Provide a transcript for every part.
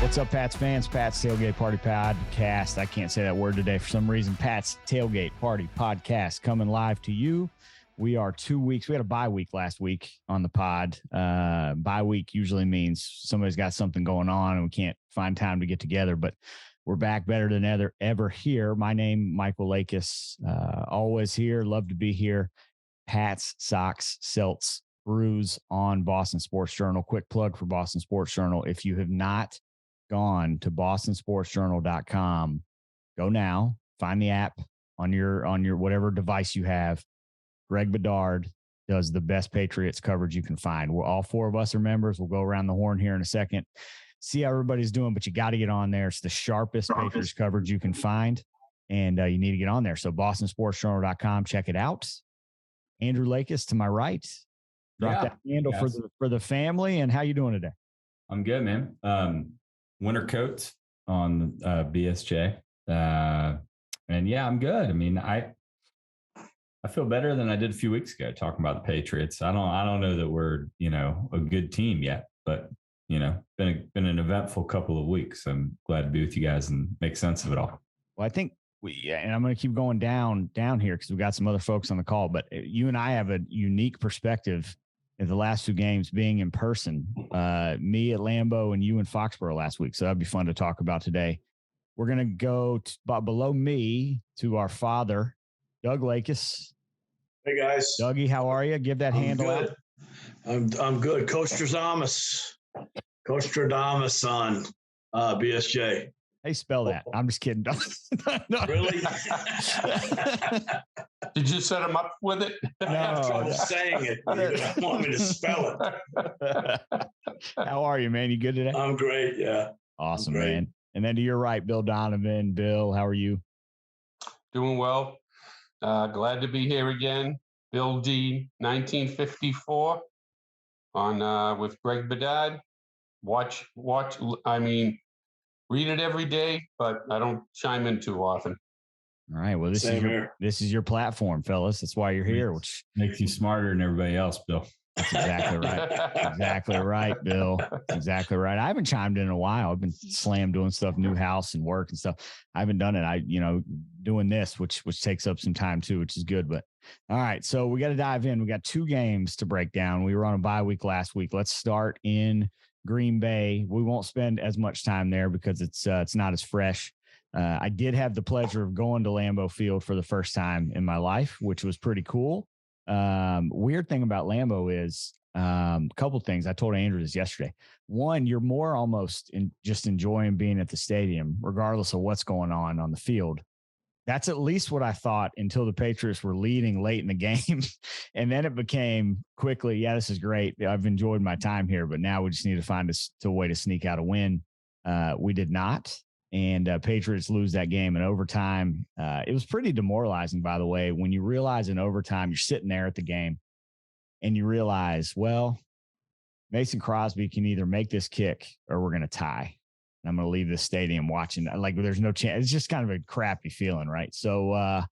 What's up, Pats fans? Pat's Tailgate Party Podcast. I can't say that word today for some reason. Pat's Tailgate Party Podcast coming live to you. We are 2 weeks. We had a bye week last week on the pod. Bye week usually means somebody's got something going on and we can't find time to get together, but we're back better than ever here. My name, Michael Lakis, always here. Love to be here. Pats, Sox, Celts, Brews on Boston Sports Journal. Quick plug for Boston Sports Journal. If you have not gone to bostonsportsjournal.com, go now. Find the app on your whatever device you have. Greg Bedard does the best Patriots coverage you can find. We're all four of us are members. We'll go around the horn here in a second, see how everybody's doing, but you got to get on there. It's the sharpest Patriots coverage you can find, and you need to get on there. So bostonsportsjournal.com, check it out. Andrew Lakis to my right. Drop that handle for the family. And how you doing today? I'm good, man. Winter coats on BSJ. And yeah, I'm good. I mean, I feel better than I did a few weeks ago talking about the Patriots. I don't know that we're, a good team yet, but been an eventful couple of weeks. I'm glad to be with you guys and make sense of it all. Well, I think and I'm going to keep going down here because we've got some other folks on the call, but you and I have a unique perspective in the last two games being in person, me at Lambeau and you in Foxboro last week. So that'd be fun to talk about today. We're going to go below me to our father, Doug Lakis. Hey guys. Dougie, how are you? Give that handle good. Out. I'm good. Coach Stradamus on BSJ. Hey, spell that. I'm just kidding. No. Really? Did you set him up with it? No, I'm saying it. You don't want me to spell it. How are you, man? You good today? I'm great. Yeah. Awesome, man. And then to your right, Bill Donovan. Bill, how are you? Doing well. Glad to be here again. Bill D, 1954 on with Greg Bedard. Watch. I mean, read it every day, but I don't chime in too often. All right. Well, this is your platform, fellas. That's why you're here, which makes you smarter than everybody else, Bill. That's exactly right. Exactly right, Bill. Exactly right. I haven't chimed in a while. I've been slammed doing stuff, new house and work and stuff. I haven't done it. Doing this, which takes up some time too, which is good. But all right, so we got to dive in. We got two games to break down. We were on a bye week last week. Let's start in Green Bay. We won't spend as much time there because it's not as fresh. I did have the pleasure of going to Lambeau Field for the first time in my life, which was pretty cool. Weird thing about Lambeau is a couple things. I told Andrew this yesterday. One, you're more almost just enjoying being at the stadium, regardless of what's going on the field. That's at least what I thought until the Patriots were leading late in the game. And then it became quickly, yeah, this is great. I've enjoyed my time here, but now we just need to find a way to sneak out a win. We did not. And Patriots lose that game in overtime. It was pretty demoralizing, by the way, when you realize in overtime, you're sitting there at the game and you realize, well, Mason Crosby can either make this kick or we're going to tie. I'm going to leave this stadium watching. Like, there's no chance. It's just kind of a crappy feeling, right? So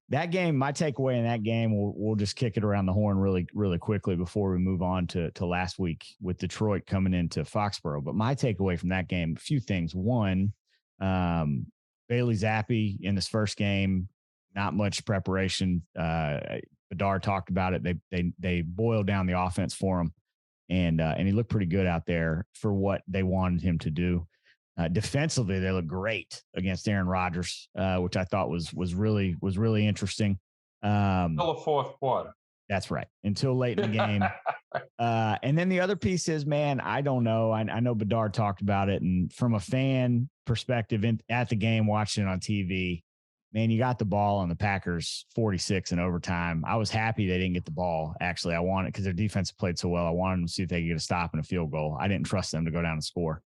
that game, my takeaway in that game, we'll just kick it around the horn really, really quickly before we move on to last week with Detroit coming into Foxboro. But my takeaway from that game, a few things. One, Bailey Zappi in this first game, not much preparation. Bedard talked about it. They boiled down the offense for him, and he looked pretty good out there for what they wanted him to do. Defensively, they look great against Aaron Rodgers, which I thought was really interesting. Until the fourth quarter. That's right. Until late in the game. And then the other piece is, man, I don't know. I know Bedard talked about it, and from a fan perspective at the game, watching it on TV, man, you got the ball on the Packers 46 in overtime. I was happy they didn't get the ball. Actually, I wanted, because their defense played so well, I wanted them to see if they could get a stop and a field goal. I didn't trust them to go down and score,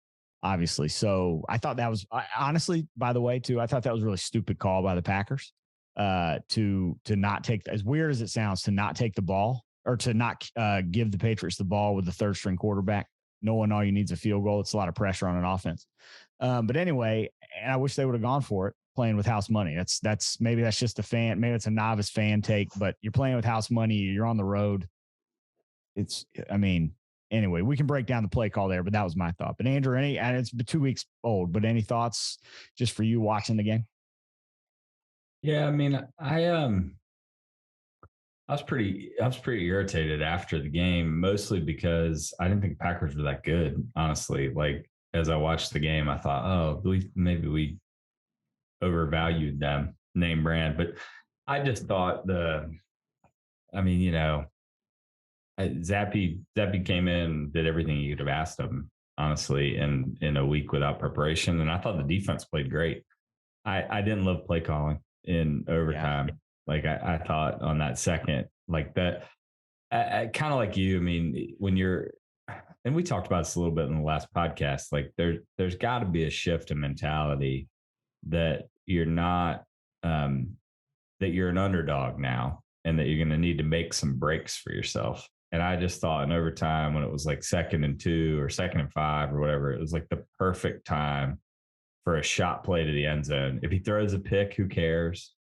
obviously. So I thought that was, honestly, by the way, too, I thought that was a really stupid call by the Packers to not take, as weird as it sounds, to not take the ball or to not give the Patriots the ball with the third string quarterback, knowing all you need is a field goal. It's a lot of pressure on an offense. But anyway, and I wish they would have gone for it, playing with house money. That's maybe that's just a fan, maybe it's a novice fan take, but you're playing with house money. You're on the road. anyway, we can break down the play call there, but that was my thought. But Andrew, and it's 2 weeks old, but any thoughts just for you watching the game? Yeah, I mean, I was pretty irritated after the game, mostly because I didn't think Packers were that good, honestly. Like as I watched the game, I thought, oh, maybe we overvalued them, name brand. But I just thought Zappy came in, did everything you could have asked of him, honestly, in a week without preparation. And I thought the defense played great. I didn't love play calling in overtime. Yeah. Like I thought on that second, like that, kind of like you. I mean, and we talked about this a little bit in the last podcast, like there's got to be a shift in mentality that you're not, that you're an underdog now and that you're going to need to make some breaks for yourself. And I just thought in overtime when it was like 2nd and 2 or 2nd and 5 or whatever, it was like the perfect time for a shot play to the end zone. If he throws a pick, who cares?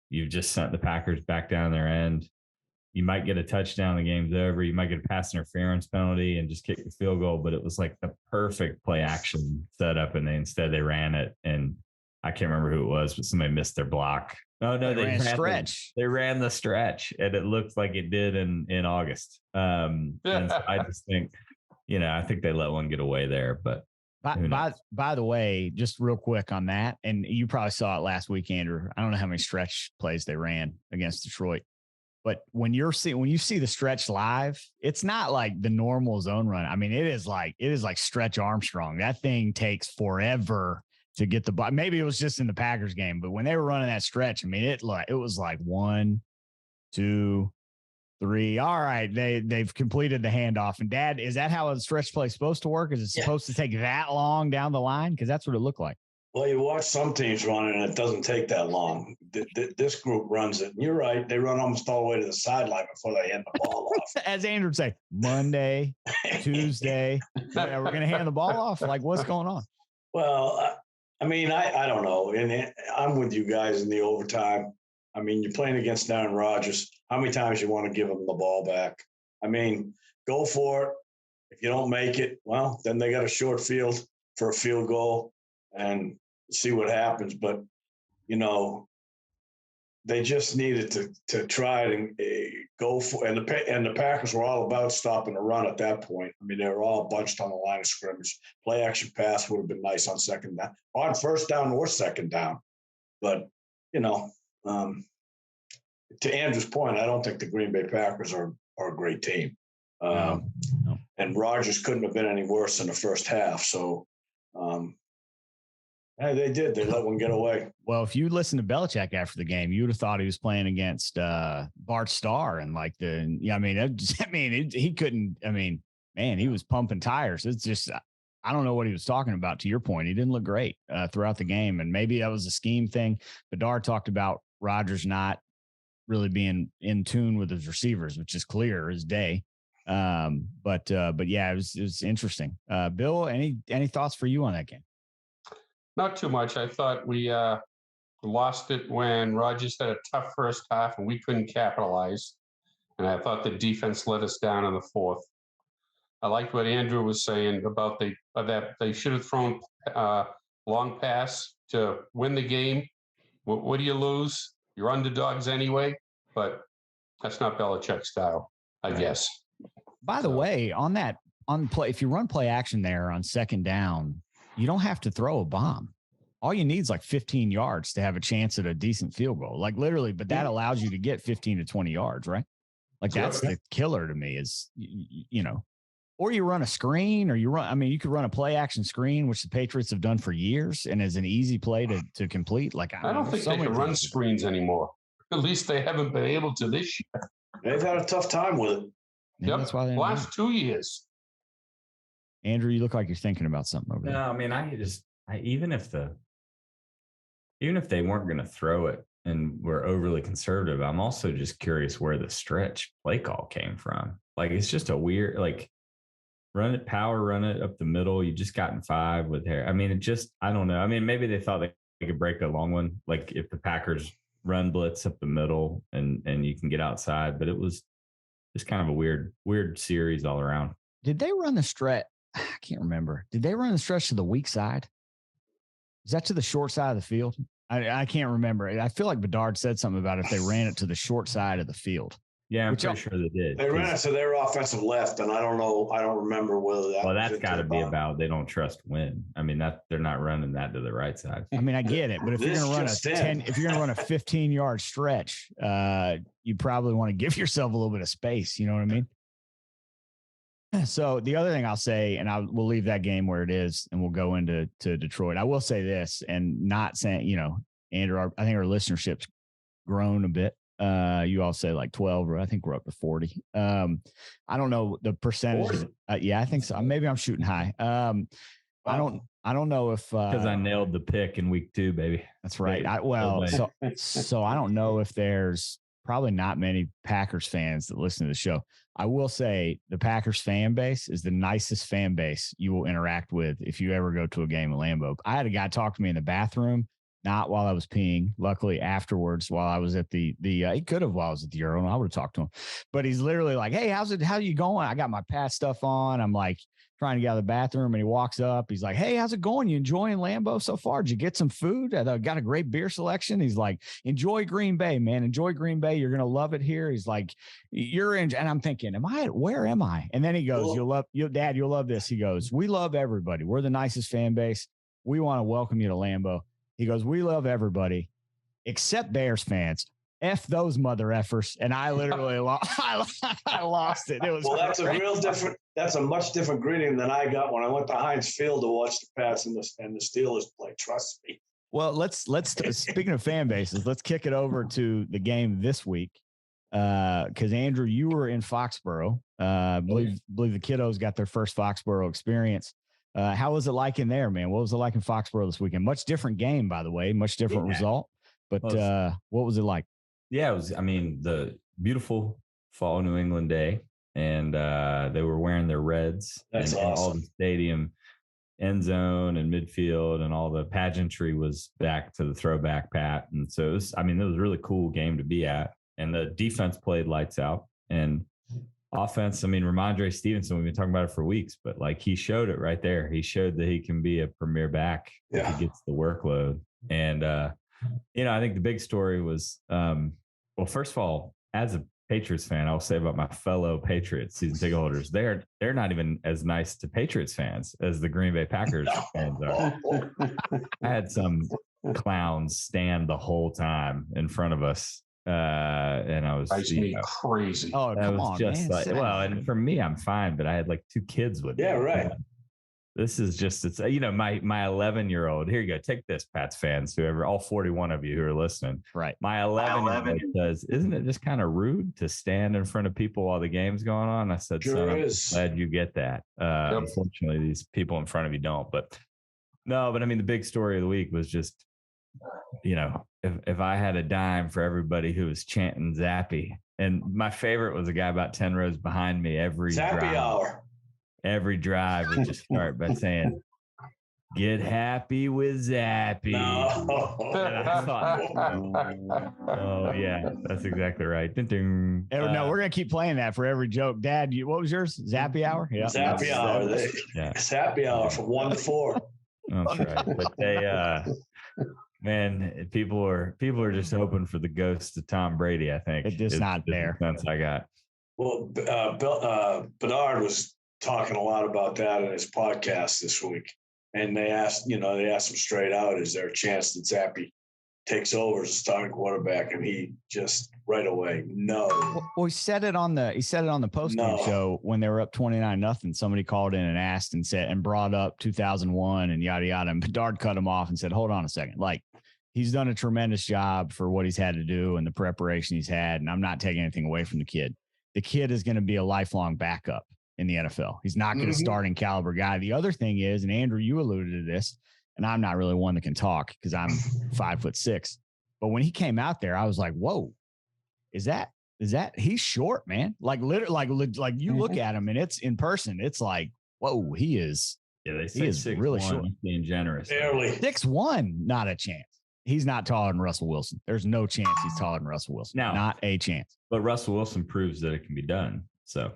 You've just sent the Packers back down their end. You might get a touchdown, the game's over. You might get a pass interference penalty and just kick the field goal. But it was like the perfect play action setup, and instead they ran it. And I can't remember who it was, but somebody missed their block. Oh no, they ran stretch. They ran the stretch, and it looked like it did in August. And so I just think, I think they let one get away there, but. By the way, just real quick on that, and you probably saw it last week, Andrew. I don't know how many stretch plays they ran against Detroit, but when you see the stretch live, it's not like the normal zone run. I mean, it is like Stretch Armstrong. That thing takes forever to get the ball. Maybe it was just in the Packers game, but when they were running that stretch, I mean, it was like 1, 2, 3. All right. They've completed the handoff. And Dad, is that how a stretch play is supposed to work? Is it supposed to take that long down the line? Because that's what it looked like. Well, you watch some teams run it, and it doesn't take that long. This group runs it. And you're right. They run almost all the way to the sideline before they hand the ball off. As Andrew would say, Monday, Tuesday, we're going to hand the ball off. Like, what's going on? Well, I mean, I don't know. And I'm with you guys in the overtime. I mean, you're playing against Aaron Rodgers. How many times you want to give him the ball back? I mean, go for it. If you don't make it, well, then they got a short field for a field goal and see what happens. But, they just needed to try and go for it. And the Packers were all about stopping the run at that point. I mean, they were all bunched on the line of scrimmage. Play action pass would have been nice on second down, on first down or second down. But, to Andrew's point, I don't think the Green Bay Packers are a great team. No. And Rodgers couldn't have been any worse in the first half. So, they did. They let one get away. Well, if you listen to Belichick after the game, you would have thought he was playing against Bart Starr and he couldn't. I mean, man, he was pumping tires. It's just, I don't know what he was talking about. To your point, he didn't look great throughout the game, and maybe that was a scheme thing. Bedard talked about Rodgers not really being in tune with his receivers, which is clear as day. But yeah, it was interesting. Bill, any thoughts for you on that game? Not too much. I thought we lost it when Rodgers had a tough first half and we couldn't capitalize. And I thought the defense let us down in the fourth. I liked what Andrew was saying about that they should have thrown long pass to win the game. What do you lose? You're underdogs anyway, but that's not Belichick style, I guess. By the way, on play, if you run play action there on second down, you don't have to throw a bomb. All you need is like 15 yards to have a chance at a decent field goal. Like literally, but that allows you to get 15 to 20 yards, right? Like that's the killer to me is, or you run a screen or you could run a play action screen, which the Patriots have done for years and is an easy play to complete. Like, I don't think they can run screens anymore. At least they haven't been able to this year. They've had a tough time with it. Yep. That's why last 2 years. Andrew, you look like you're thinking about something over there. No, I mean, even if they weren't going to throw it and were overly conservative, I'm also just curious where the stretch play call came from. Like, it's just a weird, like, run it up the middle. You just gotten 5 with hair. I mean, I don't know. I mean, maybe they thought they could break a long one. Like if the Packers run blitz up the middle and you can get outside, but it was just kind of a weird series all around. did they run the stretch? I can't remember. Did they run the stretch to the weak side? Is that to the short side of the field? I can't remember. I feel like Bedard said something about if they ran it to the short side of the field. Yeah, I'm pretty sure they did. They ran it to their offensive left, and I don't know. I don't remember whether that. Well, that's got to be about they don't trust Wynn. I mean, they're not running that to the right side. I mean, I get it, but if you're going to run if you're going to run a 15-yard stretch, you probably want to give yourself a little bit of space. You know what I mean? So the other thing I'll say, and we'll leave that game where it is, and we'll go into Detroit. I will say this, and not saying, Andrew, I think our listenership's grown a bit. You all say like 12, or I think we're up to 40. I don't know the percentage. Yeah, I think so. Maybe I'm shooting high. I don't know if because I nailed the pick in week 2, baby. That's right. So I don't know if there's probably not many Packers fans that listen to the show. I will say the Packers fan base is the nicest fan base you will interact with if you ever go to a game at Lambeau. I had a guy talk to me in the bathroom, not while I was peeing. Luckily, afterwards, while I was at he could have while I was at the Euro, and I would have talked to him. But he's literally like, "Hey, how you going?" I got my Pat stuff on. I'm like trying to get out of the bathroom, and he walks up. He's like, "Hey, how's it going? You enjoying Lambeau so far? Did you get some food? I got a great beer selection." He's like, "Enjoy Green Bay, man. Enjoy Green Bay. You're gonna love it here." He's like, "You're in," and I'm thinking, where am I? And then he goes, Dad, you'll love this. He goes, "We love everybody. We're the nicest fan base. We want to welcome you to Lambeau." He goes, "We love everybody except Bears fans. F those mother effers." And I literally I lost it. It was that's a much different greeting than I got when I went to Heinz Field to watch the Pats and the Steelers play. Trust me. Well, let's speaking of fan bases, let's kick it over to the game this week. Because Andrew, you were in Foxboro. Believe the kiddos got their first Foxboro experience. How was it like in there, man? What was it like in Foxboro this weekend? Much different game, by the way, much different result. But what was it like? Yeah, it was, the beautiful fall New England day, and they were wearing their reds. That's and awesome. All the stadium end zone and midfield and all the pageantry was back to the throwback Pat. And so it was a really cool game to be at. And the defense played lights out, and offense, Ramondre Stevenson, we've been talking about it for weeks, but he showed it right there. He showed that he can be a premier back if he gets the workload. And, I think the big story was, first of all, as a Patriots fan, I'll say about my fellow Patriots season ticket holders, they're not even as nice to Patriots fans as the Green Bay Packers fans are. I had some clowns stand the whole time in front of us. And I was crazy. Oh, come on, just man. and for me, I'm fine, but I had 2 kids with me. Yeah, right. This is just, it's, my 11-year-old, here you go. Take this, Pats fans, whoever, all 41 of you who are listening. Right. My 11-year-old says, "Isn't it just kind of rude to stand in front of people while the game's going on?" I said, "Sure "Son, is. I'm glad you get that." Unfortunately, these people in front of you don't. But the big story of the week was just, if I had a dime for everybody who was chanting Zappy, and my favorite was a guy about 10 rows behind me every Zappy hour. Every drive would just start by saying, "Get happy with Zappy." No. I thought, oh yeah, that's exactly right. Ding. No, we're gonna keep playing that for every joke. Dad, what was yours? Zappy hour? Yeah. Zappy hour. Zappy hour from 1 to 4. That's right. But they man, people are just hoping for the ghost of Tom Brady, I think. It's just not there. That's I got. Well, Bedard was talking a lot about that in his podcast this week. And they asked him straight out, is there a chance that Zappy takes over as a starting quarterback? And he just right away, no. Well, he said it on the post-game show when they were up 29-0. Somebody called in and asked and brought up 2001 and yada, yada. And Bedard cut him off and said, "Hold on a second. He's done a tremendous job for what he's had to do and the preparation he's had. And I'm not taking anything away from the kid. The kid is going to be a lifelong backup in the NFL. He's not going to starting caliber guy." The other thing is, and Andrew, you alluded to this, and I'm not really one that can talk because I'm 5'6". But when he came out there, I was like, whoa, is that he's short, man. Literally, you look at him and it's in person. It's like, whoa, he is. Yeah, they say he is really short. Being generous. Barely. 6'1", not a chance. He's not taller than Russell Wilson. There's no chance he's taller than Russell Wilson. No. Not a chance. But Russell Wilson proves that it can be done. So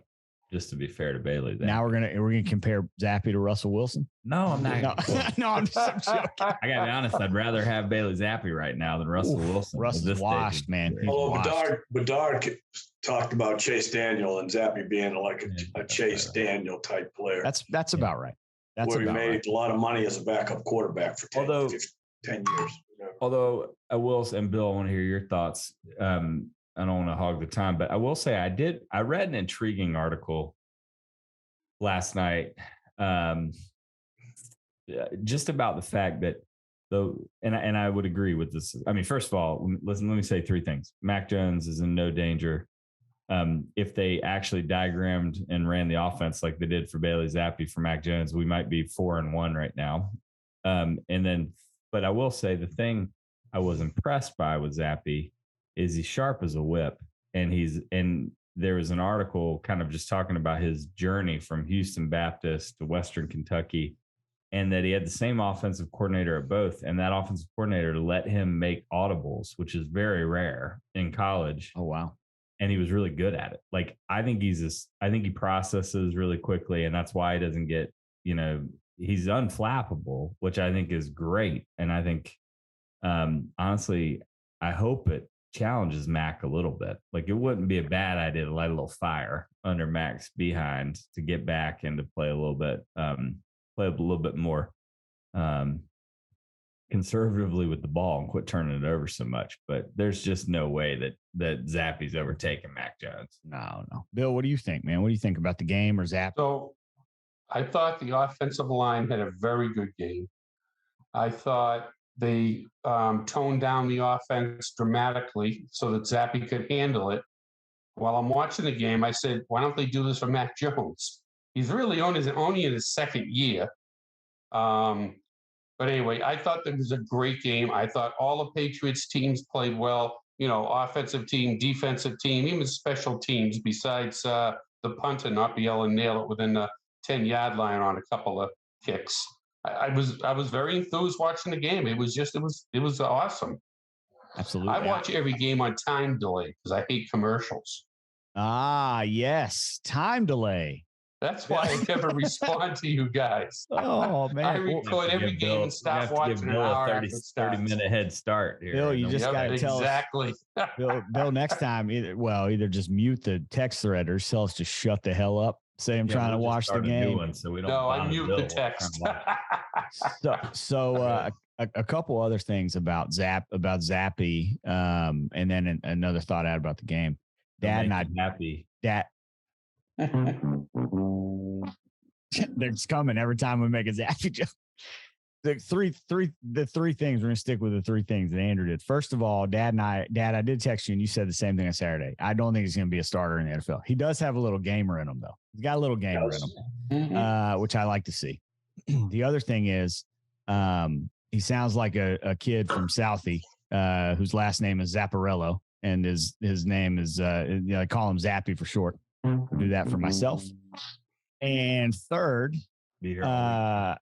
just to be fair to Bailey. Now we're gonna compare Zappy to Russell Wilson. No, I'm not. No, I'm joking. I gotta be honest. I'd rather have Bailey Zappi right now than Russell Wilson. Russell's washed, man. Although Bedard talked about Chase Daniel and Zappy being like a Chase Daniel type player. That's about right. That's where he made right. a lot of money as a backup quarterback for 10 years. Although I will, and Bill, I want to hear your thoughts. I don't want to hog the time, but I will say I read an intriguing article last night, just about the fact that and I would agree with this. I mean, first of all, let me say three things. Mac Jones is in no danger. If they actually diagrammed and ran the offense like they did for Bailey Zappi for Mac Jones, we might be 4-1 right now. But I will say the thing I was impressed by with Zappi is he's sharp as a whip, and there was an article kind of just talking about his journey from Houston Baptist to Western Kentucky, and that he had the same offensive coordinator at both, and that offensive coordinator let him make audibles, which is very rare in college. Oh, wow. And he was really good at it. Like, I think he processes really quickly, and that's why he doesn't get, he's unflappable, which I think is great. And I think, honestly, I hope it challenges Mac a little bit. Like, it wouldn't be a bad idea to light a little fire under Mac's behind to get back and to play a little bit more conservatively with the ball and quit turning it over so much. But there's just no way that Zappy's overtaken Mac Jones. No. Bill, what do you think, man? What do you think about the game or Zappy? So I thought the offensive line had a very good game. I thought they toned down the offense dramatically so that Zappy could handle it. While I'm watching the game, I said, why don't they do this for Mac Jones? He's really only in his second year. But anyway, I thought that was a great game. I thought all the Patriots teams played well, offensive team, defensive team, even special teams, besides the punter not be able to nail it within the 10-yard line on a couple of kicks. I was very enthused watching the game. It was awesome. Absolutely. I watch every game on time delay because I hate commercials. Ah, yes. Time delay. That's why I never respond to you guys. Oh, man. I record every game and stop watching an hour after it starts. 30-minute head start here. Bill, you just got to tell exactly. us. Bill, next time, either just mute the text thread or tell us to shut the hell up. Say I'm trying to watch the game. I mute the text. So a couple other things about Zappy, and then another thought out about the game. Dad and I happy. Dad. It's coming every time we make a Zappy joke. The three things, we're gonna stick with the three things that Andrew did. First of all, Dad, I did text you and you said the same thing on Saturday. I don't think he's gonna be a starter in the NFL. He does have a little gamer in him though. He's got a little gamer in him, which I like to see. The other thing is, he sounds like a kid from Southie, whose last name is Zapparello, and his name is I call him Zappy for short. I'll do that for myself. And third, I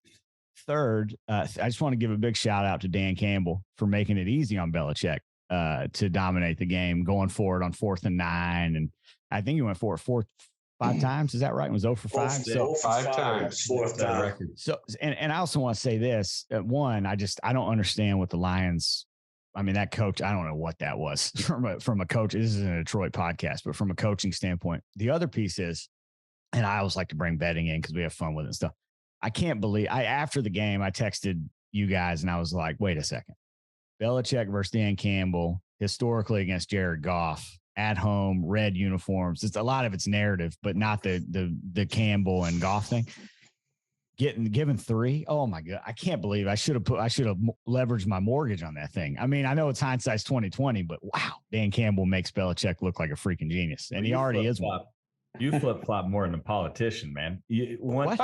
just want to give a big shout out to Dan Campbell for making it easy on Belichick to dominate the game going forward on 4th and 9. And I think he went for it 5 times. Is that right? It was 0 for 5. So 5 times. 4th time. So, and I also want to say this. One, I don't understand what the Lions. I mean, that coach, I don't know what that was from a coach. This isn't a Detroit podcast, but from a coaching standpoint. The other piece is, and I always like to bring betting in because we have fun with it and stuff. I can't believe after the game, I texted you guys and I was like, wait a second. Belichick versus Dan Campbell, historically against Jared Goff, at home, red uniforms. It's a lot of it's narrative, but not the Campbell and Goff thing. Given 3. Oh my God. I can't believe I should have leveraged my mortgage on that thing. I mean, I know it's hindsight's 2020, but wow, Dan Campbell makes Belichick look like a freaking genius. And he already is one. You flip-flop more than a politician, man. 3 weeks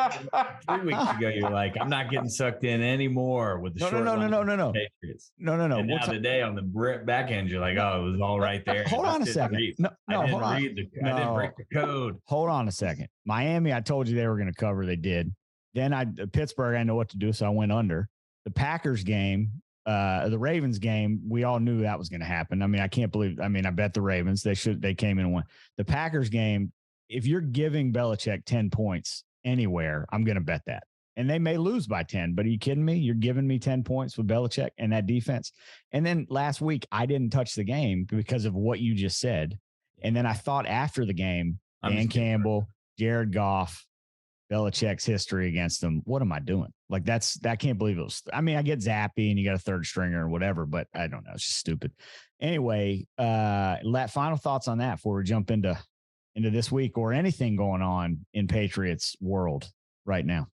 ago, you're like, I'm not getting sucked in anymore with the No. Patriots. No. And now today on the back end, you're like, oh, it was all right there. Hold on a second. I didn't break the code. Hold on a second. Miami, I told you they were going to cover. They did. Then Pittsburgh, I know what to do, so I went under. The Packers game, the Ravens game, we all knew that was going to happen. I mean, I can't believe. I mean, I bet the Ravens. They came in and won. The Packers game, if you're giving Belichick 10 points anywhere, I'm going to bet that. And they may lose by 10, but are you kidding me? You're giving me 10 points with Belichick and that defense. And then last week, I didn't touch the game because of what you just said. And then I thought after the game, Dan Campbell, Jared Goff, Belichick's history against them. What am I doing? Like I can't believe it was. I mean, I get zappy and you got a third stringer or whatever, but I don't know. It's just stupid. Anyway, final thoughts on that before we jump into this week or anything going on in Patriots world right now.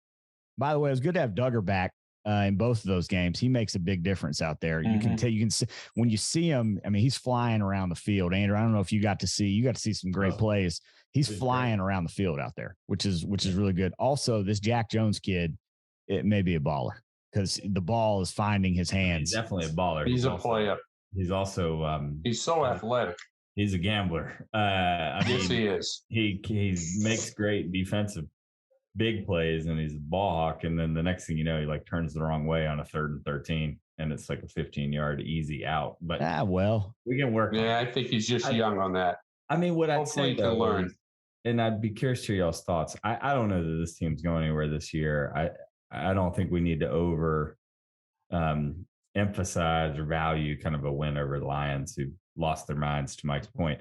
By the way, it was good to have Duggar back in both of those games. He makes a big difference out there. You can tell, you can see when you see him. I mean, he's flying around the field. Andrew, I don't know if you got to see some great plays. He's flying around the field out there, which is really good. Also, this Jack Jones kid, it may be a baller because the ball is finding his hands. He's definitely a baller. He's a player. He's also he's so athletic. He's a gambler. Yes, he is. He makes great defensive big plays, and he's a ball hawk. And then the next thing you know, he like turns the wrong way on a 3rd and 13, and it's like a 15-yard easy out. But we can work. Yeah, I think he's just young on that. I mean, what I'd say though, learn. And I'd be curious to hear y'all's thoughts. I don't know that this team's going anywhere this year. I don't think we need to over emphasize or value kind of a win over the Lions, who lost their minds, to Mike's point.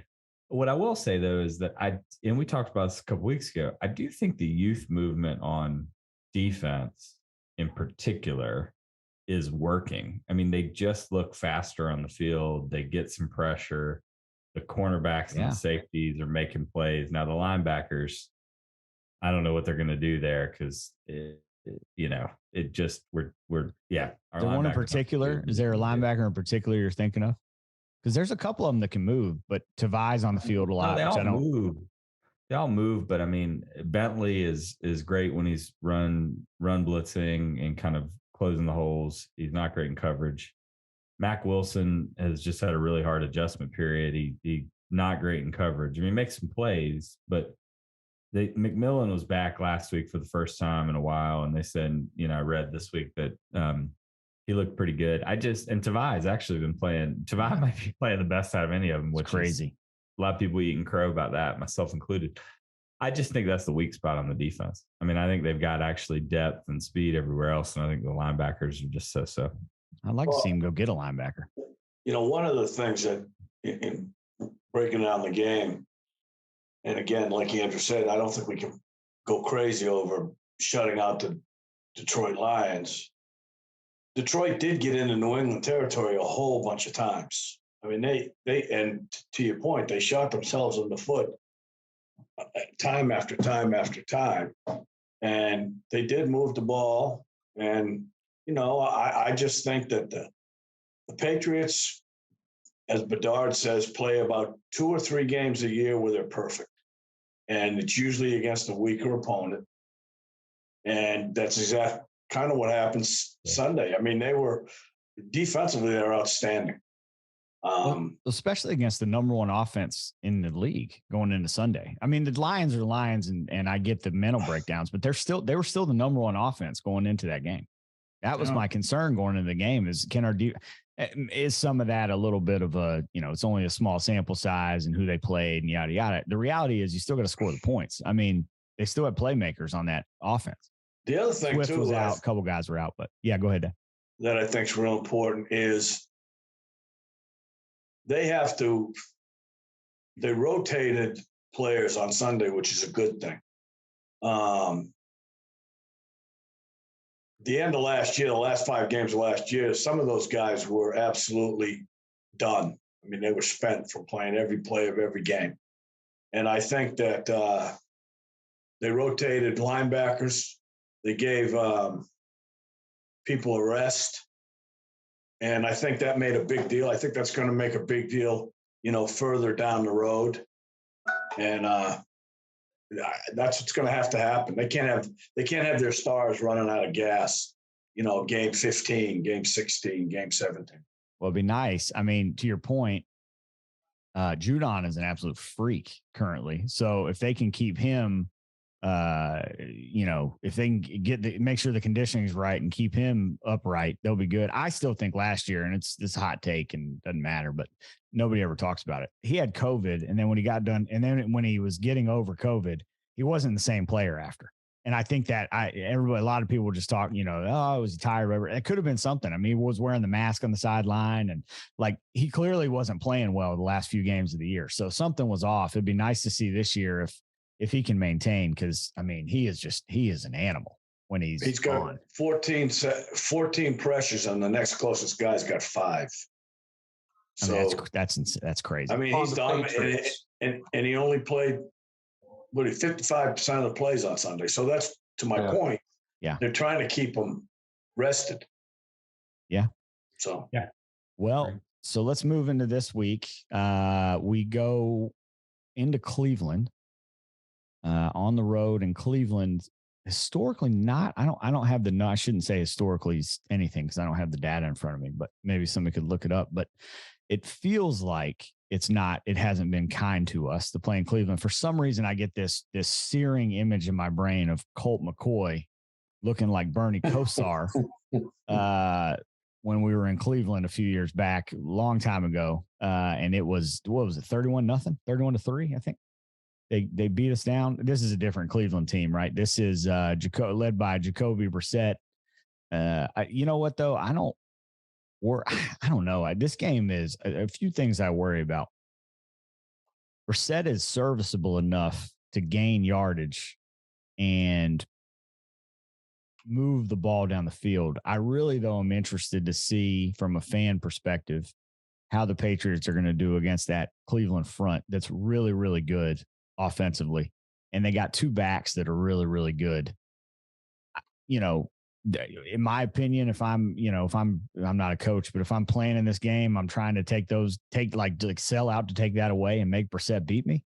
What I will say though is that and we talked about this a couple weeks ago, I do think the youth movement on defense in particular is working. I mean, they just look faster on the field. They get some pressure. The cornerbacks and the safeties are making plays. Now the linebackers, I don't know what they're going to do there because we're The one in particular, is there a linebacker in particular you're thinking of? Because there's a couple of them that can move, but Tavai's on the field a lot. No, they all move, but I mean, Bentley is great when he's run blitzing and kind of closing the holes. He's not great in coverage. Mac Wilson has just had a really hard adjustment period. He not great in coverage. I mean, he makes some plays, but McMillan was back last week for the first time in a while, and they said, I read this week that he looked pretty good. And Tavai's actually been playing. Tavai might be playing the best out of any of them, which is crazy. A lot of people eating crow about that, myself included. I just think that's the weak spot on the defense. I mean, I think they've got actually depth and speed everywhere else, and I think the linebackers are just so. I'd like to see him go get a linebacker. One of the things that in breaking down the game, and again, like Andrew said, I don't think we can go crazy over shutting out the Detroit Lions. Detroit did get into New England territory a whole bunch of times. I mean, they and to your point, they shot themselves in the foot time after time after time, and they did move the ball. And I just think that the Patriots, as Bedard says, play about 2 or 3 games a year where they're perfect, and it's usually against a weaker opponent. And that's exactly kind of what happens Sunday. I mean, they were defensively, they're outstanding. Especially against the number 1 offense in the league going into Sunday. I mean, the Lions are Lions, and I get the mental breakdowns, but they were still the number 1 offense going into that game. That was my concern going into the game is is some of that a little bit of a, it's only a small sample size and who they played and yada, yada. The reality is you still got to score the points. I mean, they still have playmakers on that offense. The other thing Swift was out, a couple guys were out, but yeah, go ahead, Dan. That I think is real important is they rotated players on Sunday, which is a good thing. The end of last year, the last 5 games of last year, some of those guys were absolutely done. I mean, they were spent from playing every play of every game. And I think that they rotated linebackers. They gave people a rest. And I think that made a big deal. I think that's going to make a big deal, further down the road. And that's what's going to have to happen. They can't have their stars running out of gas, game 15, game 16, game 17. Well, it'd be nice. I mean, to your point, Judon is an absolute freak currently. So if they can keep him if they can make sure the conditioning is right and keep him upright, they'll be good. I still think last year, and it's this hot take and doesn't matter, but nobody ever talks about it. He had COVID. And then when he got done, and then when he was getting over COVID, he wasn't the same player after. And I think that a lot of people were just talking, oh, was he tired? Whatever. It could have been something. I mean, he was wearing the mask on the sideline, and like he clearly wasn't playing well the last few games of the year. So something was off. It'd be nice to see this year if he can maintain, because I mean, he is an animal when he's got on. 14 pressures, and the next closest guy's got 5. So I mean, that's crazy. I mean, he's done, and he only played 55% of the plays on Sunday. So that's to my point. Yeah, they're trying to keep him rested. Yeah. So yeah. Well, so let's move into this week. We go into Cleveland. On the road in Cleveland, historically I don't have I shouldn't say historically anything because I don't have the data in front of me, but maybe somebody could look it up. But it feels like it hasn't been kind to us to play in Cleveland. For some reason, I get this searing image in my brain of Colt McCoy looking like Bernie Kosar when we were in Cleveland a few years back, a long time ago. And it was, what was it? 31-0, 31-3, I think. They beat us down. This is a different Cleveland team, right? This is led by Jacoby Brissett. You know what though? I don't know. This game is a few things I worry about. Brissett is serviceable enough to gain yardage and move the ball down the field. I really, though, am interested to see from a fan perspective how the Patriots are going to do against that Cleveland front that's really, really good offensively. And they got 2 backs that are really, really good. In my opinion, I'm not a coach, but if I'm playing in this game, I'm trying to sell out to take that away and make Brissett beat me.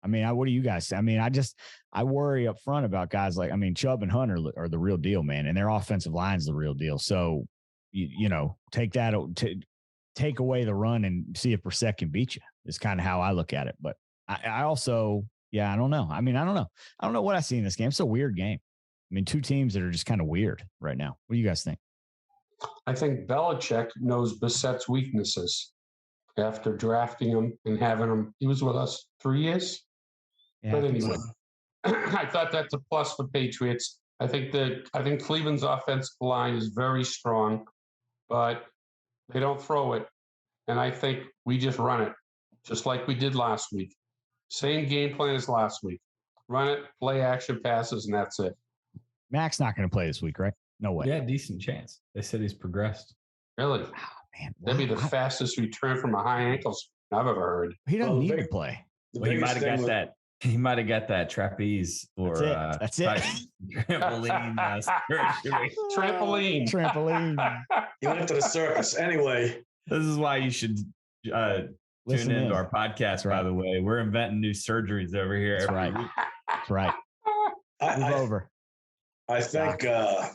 I mean, what do you guys say? I mean, I worry up front about guys like, Chubb and Hunter are the real deal, man. And their offensive line's the real deal. So, take away the run and see if Brissett can beat you is kind of how I look at it. But I also, I don't know. I don't know. I don't know what I see in this game. It's a weird game. 2 teams that are just kind of weird right now. What do you guys think? I think Belichick knows Bissett's weaknesses after drafting him and having him. He was with us 3 years. Yeah, but anyway, I thought that's a plus for Patriots. I think Cleveland's offensive line is very strong, but they don't throw it. And I think we just run it, just like we did last week. Same game plan as last week. Run it, play action passes, and that's it. Mac's not going to play this week, right? No way. Yeah, decent chance. They said he's progressed. Really? Oh, man. That'd be the fastest return from a high ankle I've ever heard. He doesn't need to play. Well, he might have got that. He might have got that trapeze or that's it. Trampoline surgery. Trampoline. He went to the circus. Anyway, this is why you should tune into our podcast. By the way, we're inventing new surgeries over here. That's right. Week. That's right. Move over. I think the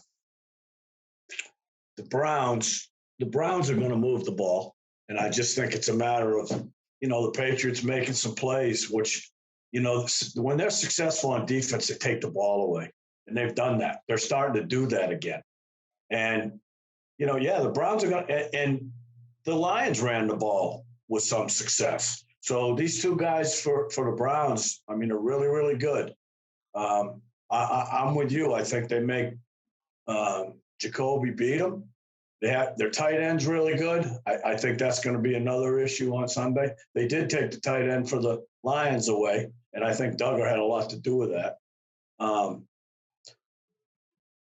Browns are going to move the ball, and I just think it's a matter of the Patriots making some plays, which when they're successful on defense, they take the ball away, and they've done that. They're starting to do that again, and the Browns are going to, and the Lions ran the ball with some success. So these 2 guys for the Browns, are really, really good. I'm with you. I think they make Jacoby beat them. Their tight end's really good. I think that's going to be another issue on Sunday. They did take the tight end for the Lions away, and I think Duggar had a lot to do with that.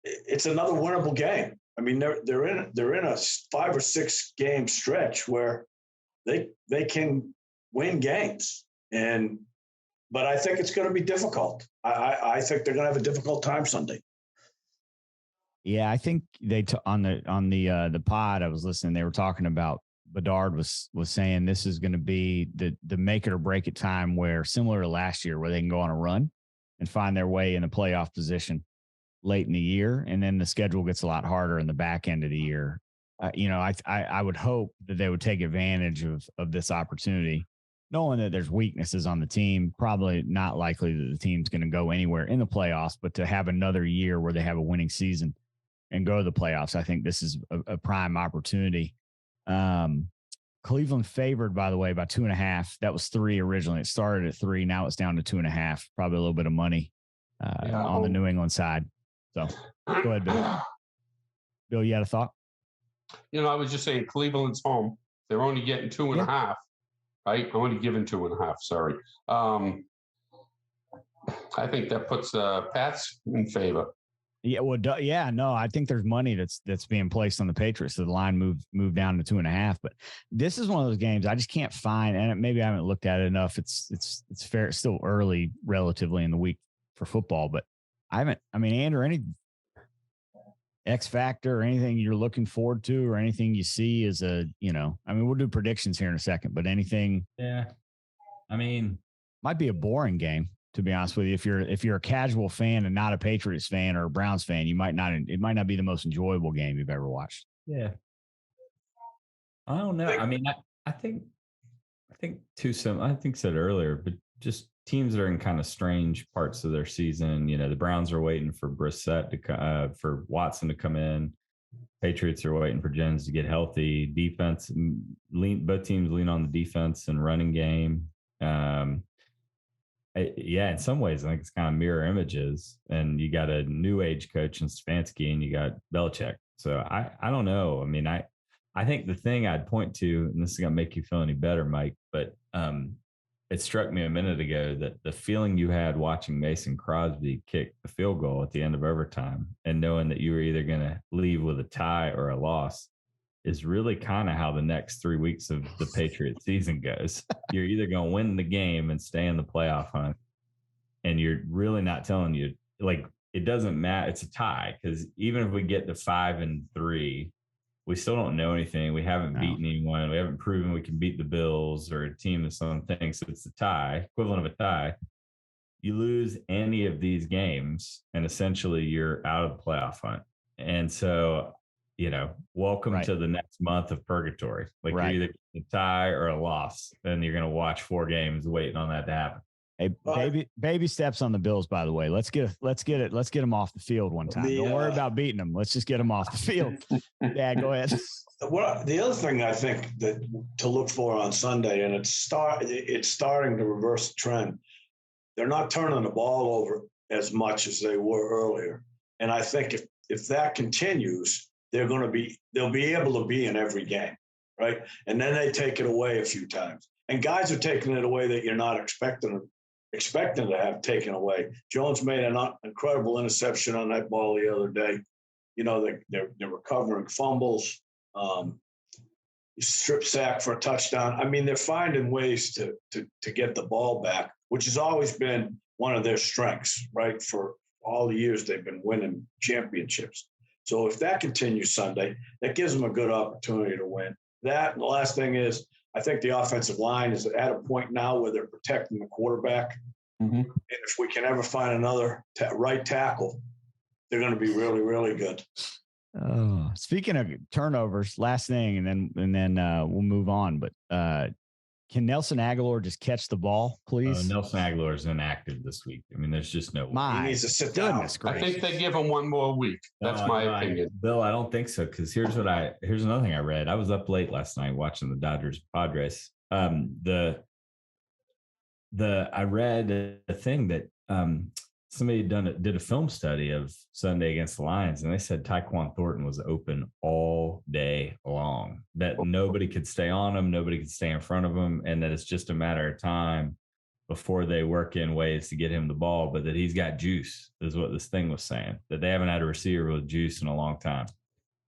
It's another winnable game. They're in a 5 or 6 game stretch where they can win games, but I think it's going to be difficult. I think they're going to have a difficult time Sunday. Yeah, I think on the pod I was listening, they were talking about Bedard was saying this is going to be the make it or break it time where, similar to last year, where they can go on a run and find their way in a playoff position late in the year, and then the schedule gets a lot harder in the back end of the year. I would hope that they would take advantage of this opportunity knowing that there's weaknesses on the team, probably not likely that the team's going to go anywhere in the playoffs, but to have another year where they have a winning season and go to the playoffs, I think this is a prime opportunity. Cleveland favored, by the way, by 2.5. That was 3 originally. It started at 3. Now it's down to 2.5. Probably a little bit of money on the New England side. So go ahead, Bill. Bill, you had a thought? I was just saying Cleveland's home. They're only getting 2.5, right? I'm only giving 2.5. Sorry. I think that puts Pats in favor. Yeah, well, no, I think there's money that's being placed on the Patriots. So the line moved down to 2.5. But this is one of those games I just can't find, and maybe I haven't looked at it enough. It's fair. It's still early, relatively, in the week for football, but I haven't. I mean, Andrew, any X factor or anything you're looking forward to, or anything you see as I mean, we'll do predictions here in a second, but anything? Yeah, I mean, might be a boring game, to be honest with you. If you're a casual fan and not a Patriots fan or a Browns fan, it might not be the most enjoyable game you've ever watched. Yeah, I don't know. I mean, I think said earlier, but just teams that are in kind of strange parts of their season. The Browns are waiting for Brissett for Watson to come in. Patriots are waiting for Jens to get healthy. Defense, both teams lean on the defense and running game. In some ways, I think it's kind of mirror images. And you got a new age coach in Stefanski, and you got Belichick. So I don't know. I mean, I think the thing I'd point to, and this is going to make you feel any better, Mike, but it struck me a minute ago that the feeling you had watching Mason Crosby kick the field goal at the end of overtime and knowing that you were either going to leave with a tie or a loss is really kind of how the next 3 weeks of the Patriots season goes. You're either going to win the game and stay in the playoff hunt, and you're really not telling you, like, it doesn't matter. It's a tie, because even if we get to 5-3, we still don't know anything. We haven't beaten anyone. We haven't proven we can beat the Bills or a team of something. So it's a tie, equivalent of a tie. You lose any of these games, and essentially you're out of the playoff hunt. And so, welcome to the next month of purgatory. Like, you're either a tie or a loss, and you're going to watch 4 games waiting on that to happen. Hey, baby steps on the Bills, by the way. Let's get them off the field one time. Don't worry about beating them. Let's just get them off the field. Yeah, go ahead. The other thing I think that to look for on Sunday, and it's starting to reverse the trend. They're not turning the ball over as much as they were earlier, and I think if that continues, they'll be able to be in every game, right? And then they take it away a few times, and guys are taking it away that you're not expecting to have taken away. Jones made an incredible interception on that ball the other day. They're recovering fumbles, strip sack for a touchdown. I mean, they're finding ways to get the ball back, which has always been one of their strengths, right? For all the years they've been winning championships. So if that continues Sunday, that gives them a good opportunity to win. That, and the last thing is, I think the offensive line is at a point now where they're protecting the quarterback. Mm-hmm. And if we can ever find another right tackle, they're going to be really, really good. Oh, speaking of turnovers, last thing, and then we'll move on. But can Nelson Aguilar just catch the ball, please? Nelson Aguilar is inactive this week. I mean, there's just no way. He needs to sit down. I think they give him one more week. That's my opinion. Bill, I don't think so, because here's another thing I read. I was up late last night watching the Dodgers Padres. I read a thing that somebody did a film study of Sunday against the Lions, and they said Tyquan Thornton was open all day long, that nobody could stay on him, nobody could stay in front of him, and that it's just a matter of time before they work in ways to get him the ball, but that he's got juice, is what this thing was saying, that they haven't had a receiver with juice in a long time.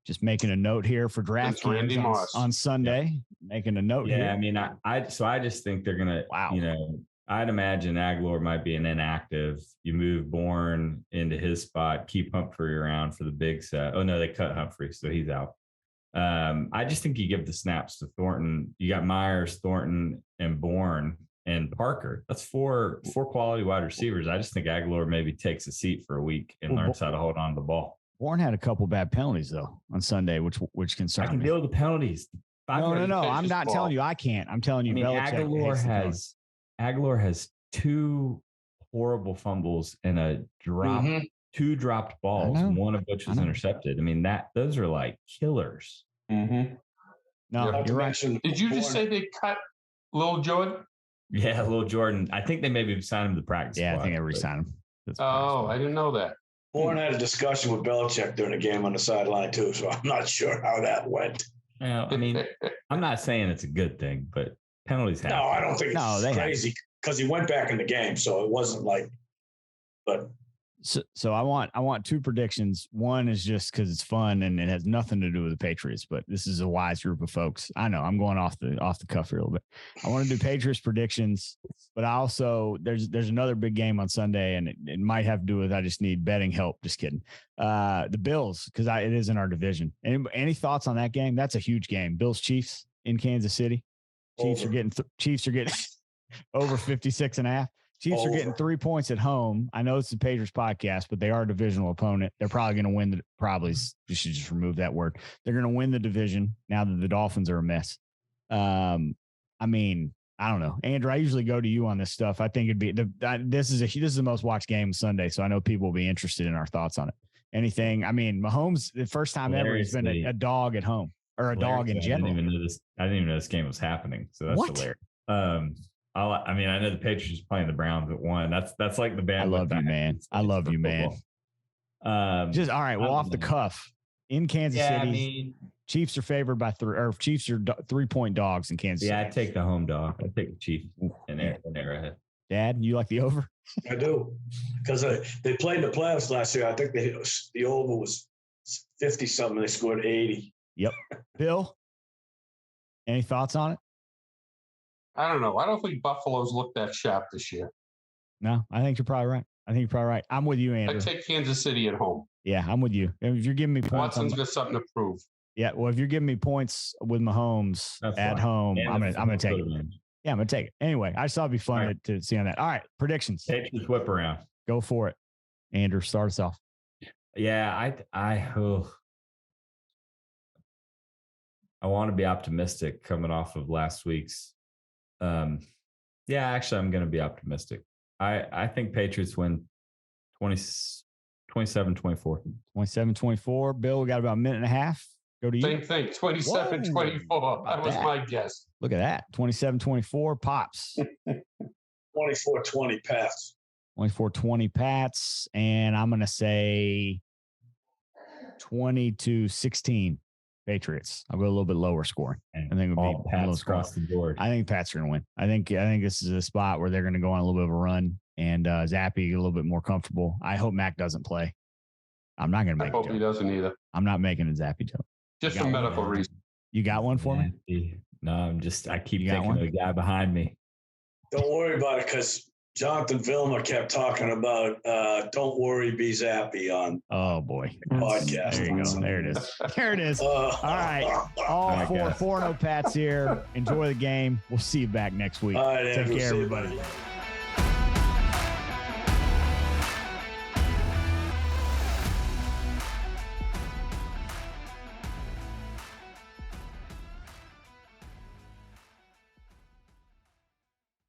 Just making a note here for draft on Sunday. Yeah. Making a note here. Yeah, I mean, I just think they're going to, I'd imagine Aguilar might be an inactive. You move Bourne into his spot, keep Humphrey around for the big set. Oh, no, they cut Humphrey, so he's out. I just think you give the snaps to Thornton. You got Myers, Thornton, and Bourne and Parker. That's four quality wide receivers. I just think Aguilar maybe takes a seat for a week and learns how to hold on to the ball. Bourne had a couple bad penalties, though, on Sunday, which concerned me. I can deal with the penalties. No. I'm not telling you I can't. I'm telling you, Belichick Aguilar has 2 horrible fumbles and a drop, 2 dropped balls, one of which was intercepted. I mean, those are like killers. Mm-hmm. No, you're right. Did you just say they cut Lil Jordan? Yeah, Lil Jordan. I think they maybe signed him to practice. Yeah, I think they re-signed him. I didn't know that. Bourne had a discussion with Belichick during the game on the sideline too, so I'm not sure how that went. Well, I mean, I'm not saying it's a good thing, but penalties happen. No, I don't think it's crazy because he went back in the game, so it wasn't like. But so I want 2 predictions. One is just because it's fun and it has nothing to do with the Patriots, but this is a wise group of folks. I know I'm going off the cuff here a little bit. I want to do Patriots predictions, but I also there's another big game on Sunday, and it might have to do with I just need betting help. Just kidding. The Bills, because it is in our division. Any thoughts on that game? That's a huge game. Bills Chiefs in Kansas City. Chiefs are getting over 56.5. Chiefs are getting 3 points at home. I know it's the Patriots podcast, but they are a divisional opponent. They're probably going to win. You should just remove that word. They're going to win the division now that the Dolphins are a mess. I mean, I don't know, Andrew. I usually go to you on this stuff. I think it'd be this is the most watched game Sunday, so I know people will be interested in our thoughts on it. Anything? I mean, Mahomes, the first time ever he's been a dog at home or a dog in general. I didn't even know this game was happening. So that's hilarious. I know the Patriots playing the Browns at 1. That's like the band. I love you, man. I love you, man. Just all right. Well, off the cuff in Kansas City, I mean, Chiefs are favored by 3, or Chiefs are 3-point dogs in Kansas City. Yeah, I take the home dog. I take the Chiefs in Arrowhead. Dad, you like the over? I do, because they played in the playoffs last year. I think the over was 50 something. They scored 80. Yep. Bill, any thoughts on it? I don't know. I don't think Buffalo's looked that sharp this year. No, I think you're probably right. I'm with you, Andrew. I take Kansas City at home. Yeah, I'm with you. If you're giving me points, Watson's got something to prove. Yeah, well, if you're giving me points with Mahomes at home, I'm gonna take it. Yeah, I'm gonna take it. Anyway, I just thought it'd be fun to see on that. All right, predictions. Patriots whip around. Go for it, Andrew. Start us off. Yeah, I want to be optimistic coming off of last week's. Actually, I'm going to be optimistic. I think Patriots win 27-24. 27-24. Bill, we got about a minute and a half. Go to you. Same thing, 27-24. That was my guess. Look at that. 27-24. Pops. 24-20 Pats. 24-20 Pats. And I'm going to say 20-16 Patriots. I'll go a little bit lower scoring. I think it would be Pats across the board. I think Pats are going to win. I think this is a spot where they're going to go on a little bit of a run and Zappy a little bit more comfortable. I hope Mac doesn't play. I'm not going to make. I hope he doesn't either. I'm not making a Zappy joke. Just for medical reasons. You got one for me? No, I keep thinking of the guy behind me. Don't worry about it, because Jonathan Vilma kept talking about "Don't Worry, Be Zappy" on. Oh boy, podcast. There you go. There it is. There it is. All right, all 4-0 Pats here. Enjoy the game. We'll see you back next week. All right, Take Andrew, care, everybody.